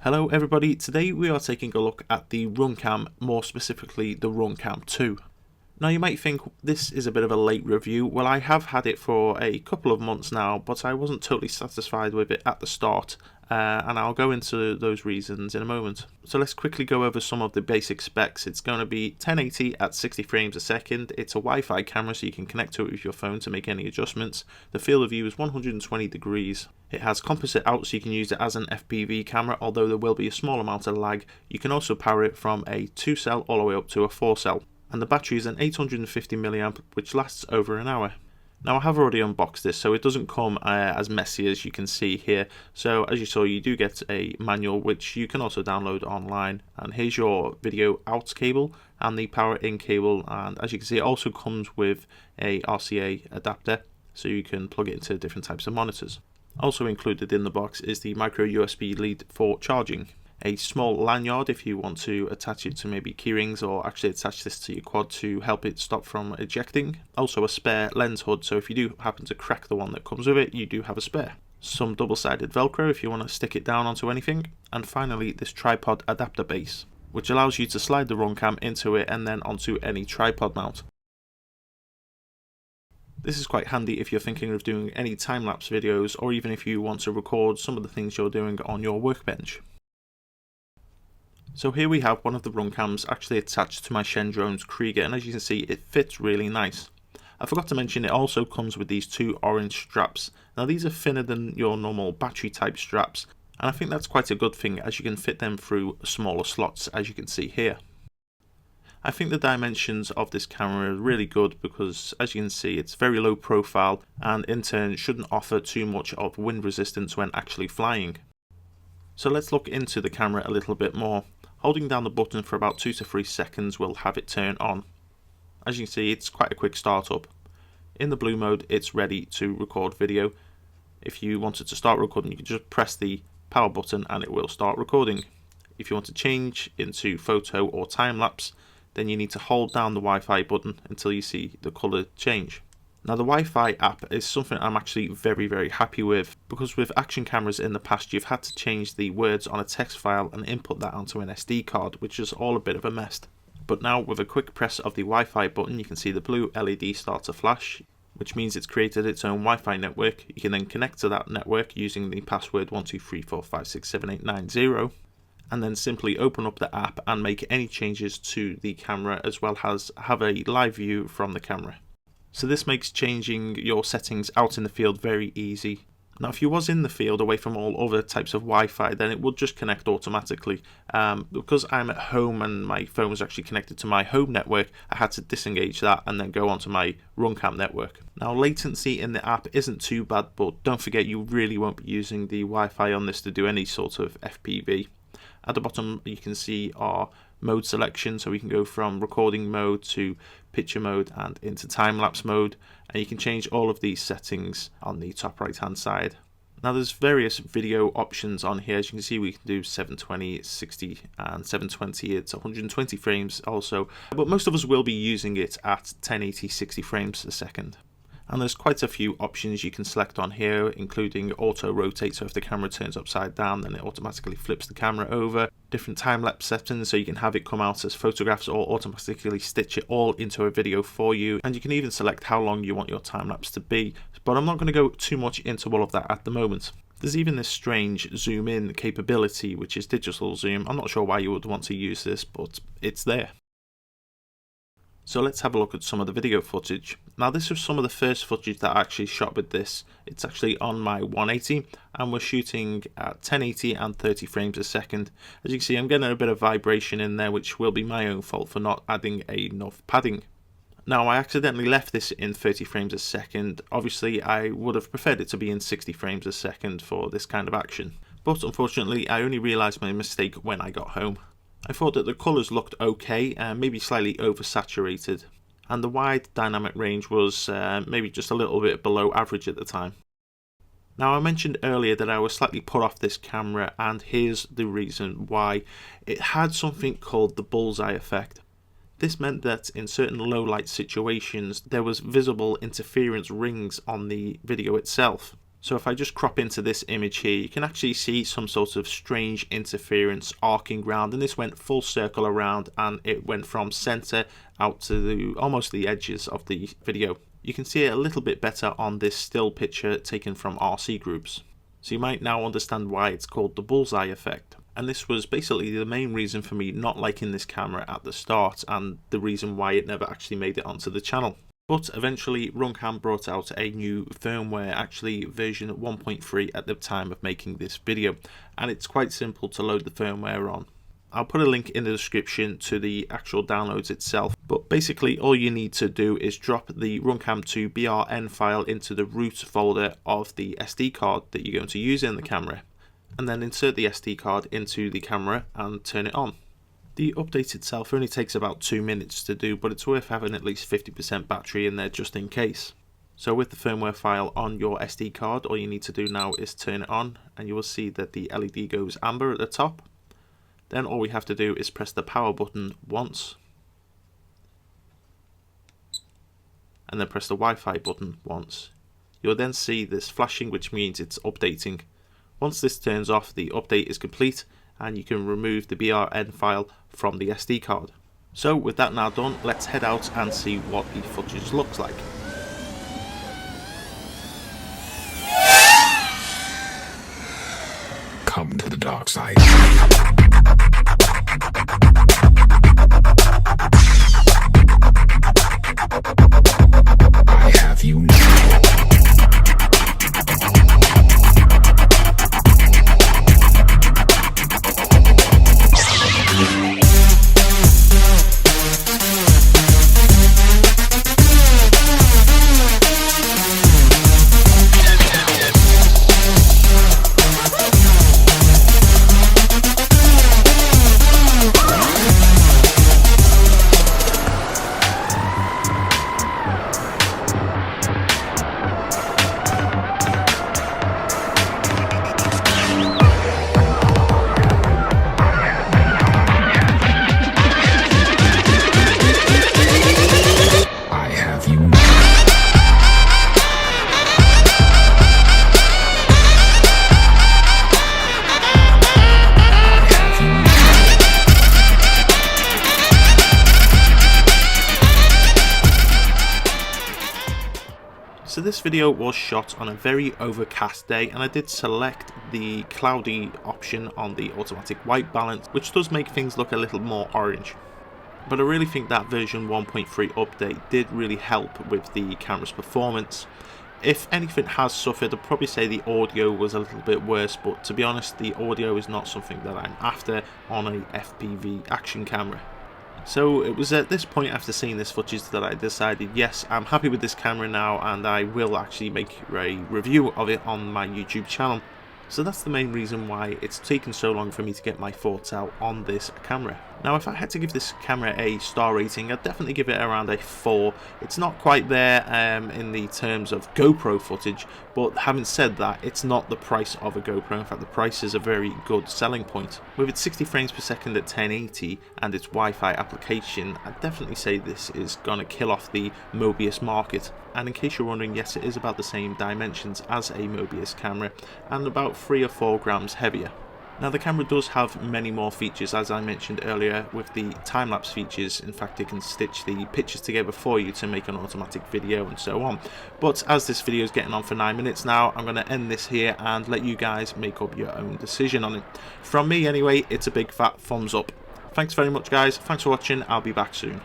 Hello everybody, today we are taking a look at the Runcam, more specifically the Runcam 2. Now you might think this is a bit of a late review. Well, I have had it for a couple of months now, but I wasn't totally satisfied with it at the start, and I'll go into those reasons in a moment. So let's quickly go over some of the basic specs. It's going to be 1080 at 60 frames a second. It's a Wi-Fi camera, so you can connect to it with your phone to make any adjustments. The field of view is 120 degrees. It has composite out, so you can use it as an FPV camera, although there will be a small amount of lag. You can also power it from a 2-cell all the way up to a 4-cell. And the battery is an 850 mAh, which lasts over an hour. Now I have already unboxed this, so it doesn't come as messy as you can see here. So as you saw, you do get a manual which you can also download online. And here's your video out cable and the power in cable, and as you can see it also comes with a RCA adapter, so you can plug it into different types of monitors. Also included in the box is the micro USB lead for charging. A small lanyard if you want to attach it to maybe keyrings, or actually attach this to your quad to help it stop from ejecting. Also a spare lens hood, so if you do happen to crack the one that comes with it, you do have a spare. Some double-sided velcro if you want to stick it down onto anything. And finally this tripod adapter base, which allows you to slide the Runcam into it and then onto any tripod mount. This is quite handy if you're thinking of doing any time-lapse videos, or even if you want to record some of the things you're doing on your workbench. So here we have one of the Runcams actually attached to my Shendrone's Krieger, and as you can see it fits really nice. I forgot to mention it also comes with these two orange straps. Now these are thinner than your normal battery type straps, and I think that's quite a good thing as you can fit them through smaller slots, as you can see here. I think the dimensions of this camera are really good because as you can see it's very low profile, and in turn shouldn't offer too much of wind resistance when actually flying. So let's look into the camera a little bit more. Holding down the button for about 2 to 3 seconds will have it turn on. As you can see it's quite a quick startup. In the blue mode it's ready to record video. If you wanted to start recording you can just press the power button and it will start recording. If you want to change into photo or time lapse, then you need to hold down the Wi-Fi button until you see the colour change. Now the Wi-Fi app is something I'm actually very happy with, because with action cameras in the past you've had to change the words on a text file and input that onto an SD card, which is all a bit of a mess. But now with a quick press of the Wi-Fi button you can see the blue LED start to flash, which means it's created its own Wi-Fi network. You can then connect to that network using the password 1234567890. and then simply open up the app and make any changes to the camera, as well as have a live view from the camera. So this makes changing your settings out in the field very easy. Now if you was in the field away from all other types of Wi-Fi, then it would just connect automatically. Because I'm at home and my phone was actually connected to my home network, I had to disengage that and then go onto my Runcam network. Now latency in the app isn't too bad, but don't forget you really won't be using the Wi-Fi on this to do any sort of FPV. At the bottom you can see our mode selection, so we can go from recording mode to picture mode and into time-lapse mode, and you can change all of these settings on the top right hand side. Now there's various video options on here. As you can see we can do 720, 60 and 720. It's 120 frames also, but most of us will be using it at 1080 60 frames a second. And there's quite a few options you can select on here, including auto rotate, so if the camera turns upside down then it automatically flips the camera over. Different time-lapse settings, so you can have it come out as photographs or automatically stitch it all into a video for you. And you can even select how long you want your time-lapse to be, but I'm not going to go too much into all of that at the moment. There's even this strange zoom in capability, which is digital zoom. I'm not sure why you would want to use this, but it's there. So let's have a look at some of the video footage. Now this was some of the first footage that I actually shot with this. It's actually on my 180 and we're shooting at 1080 and 30 frames a second. As you can see I'm getting a bit of vibration in there, which will be my own fault for not adding enough padding. Now I accidentally left this in 30 frames a second. Obviously I would have preferred it to be in 60 frames a second for this kind of action. But unfortunately I only realised my mistake when I got home. I thought that the colours looked okay, maybe slightly oversaturated, and the wide dynamic range was maybe just a little bit below average at the time. Now I mentioned earlier that I was slightly put off this camera, and here's the reason why. It had something called the Bullseye Effect. This meant that in certain low light situations there was visible interference rings on the video itself. So if I just crop into this image here, you can actually see some sort of strange interference arcing round, and this went full circle around and it went from center out to almost the edges of the video. You can see it a little bit better on this still picture taken from RC groups. So you might now understand why it's called the Bullseye Effect. And this was basically the main reason for me not liking this camera at the start, and the reason why it never actually made it onto the channel. But eventually Runcam brought out a new firmware, actually version 1.3 at the time of making this video, and it's quite simple to load the firmware on. I'll put a link in the description to the actual downloads itself, but basically all you need to do is drop the Runcam 2 BRN file into the root folder of the SD card that you're going to use in the camera, and then insert the SD card into the camera and turn it on. The update itself only takes about 2 minutes to do, but it's worth having at least 50% battery in there just in case. So with the firmware file on your SD card, all you need to do now is turn it on, and you will see that the LED goes amber at the top. Then all we have to do is press the power button once, and then press the Wi-Fi button once. You'll then see this flashing, which means it's updating. Once this turns off, the update is complete, and you can remove the BRN file from the SD card. So with that now done, let's head out and see what the footage looks like. Come to the dark side. I have you now. So this video was shot on a very overcast day, and I did select the cloudy option on the automatic white balance, which does make things look a little more orange. But I really think that version 1.3 update did really help with the camera's performance. If anything has suffered, I'd probably say the audio was a little bit worse, but to be honest, the audio is not something that I'm after on a FPV action camera. So it was at this point, after seeing this footage, that I decided, yes, I'm happy with this camera now, and I will actually make a review of it on my YouTube channel. So that's the main reason why it's taken so long for me to get my thoughts out on this camera. Now, if I had to give this camera a star rating, I'd definitely give it around a 4. It's not quite there in the terms of GoPro footage, but having said that, it's not the price of a GoPro. In fact, the price is a very good selling point. With its 60 frames per second at 1080 and its Wi-Fi application, I'd definitely say this is going to kill off the Mobius market. And in case you're wondering, yes, it is about the same dimensions as a Mobius camera and about 3 or 4 grams heavier. Now, the camera does have many more features, as I mentioned earlier, with the time-lapse features. In fact, it can stitch the pictures together for you to make an automatic video and so on. But as this video is getting on for 9 minutes now, I'm going to end this here and let you guys make up your own decision on it. From me anyway, it's a big fat thumbs up. Thanks very much guys, thanks for watching, I'll be back soon.